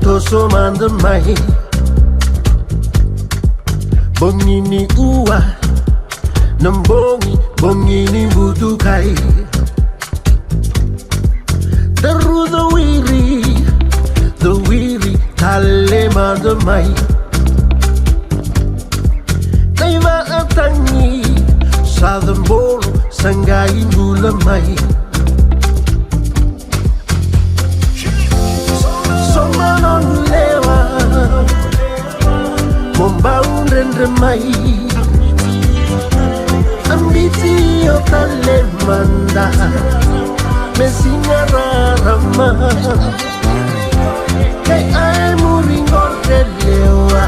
toso manda mai bongini uwa bongini butukai daru the weary tale manda mai naiva atangi southern bolo sangai ngula mai lewa Mombaun rendre mai Ambizio tale manda Mesinga rarama Kay ay muri qore lewa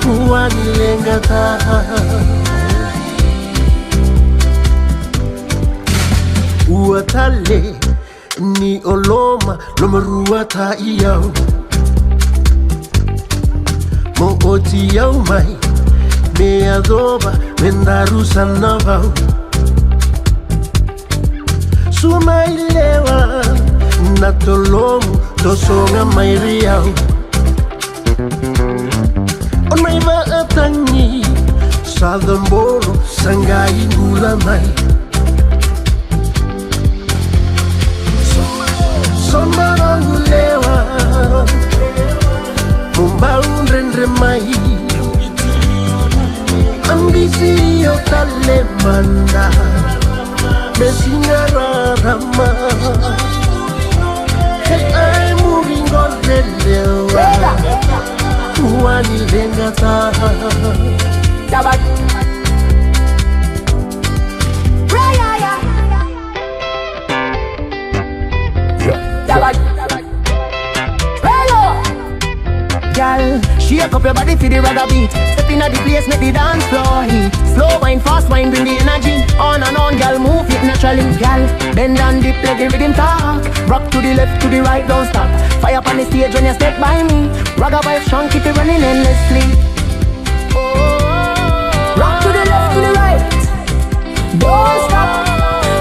Kuwani lengata Ua tale ni oloma lomarua ta iyau mo oti yau mai me adoba mendaru sanavau sumai lewa na tolomu tosonga mai riau on mai va atangi sadambolo sangai ngula mai Sombarangu lewa Mombaun rendre mai Ambizio tale manda Mesinga rarama Hey ay muri qore lewa Kuwani lengata Dabat Girl, shake up your body for the ragga beat. Step inna the place, make the dance floor heat. Slow wine, fast wine, bring the energy. On and on, girl, move it naturally. Girl, bend and dip, let the rhythm talk. Rock to the left, to the right, don't stop. Fire up on the stage when you step by me. Ragga vibe strong, keep it running endlessly. Rock to the left, to the right, don't stop.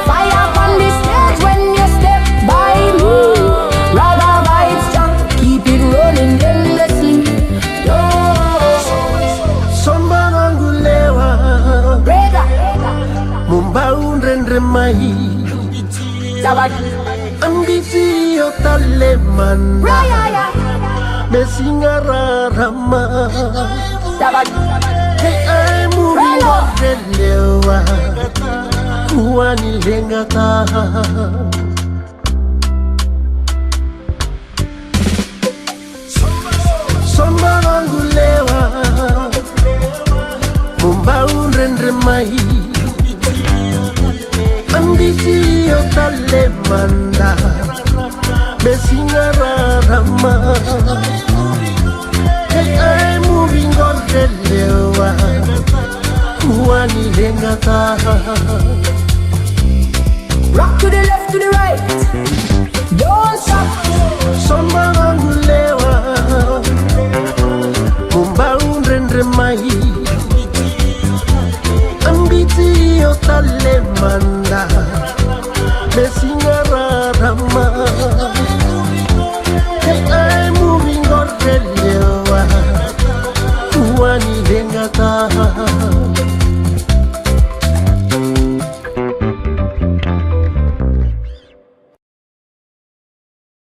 Fire up on the stage when you step by me. Ragga vibe strong, keep it running endlessly. Mombaun rendre mai Ambizio tale manda Mesinga rarama Hey ay muri qore lewa Kuwani lengata Sombarangu lewa Mombaun rendre mai Ambizio tale manda Mesinga rarama Hey ay muri qore lewa Kuwani lengata Rock to the left, to the right, don't stop. Sombarangu lewa Mombaun rendre mai Ambizio tale manda Mesinga rarama Hey ay muri qore lewa Kuwani lengata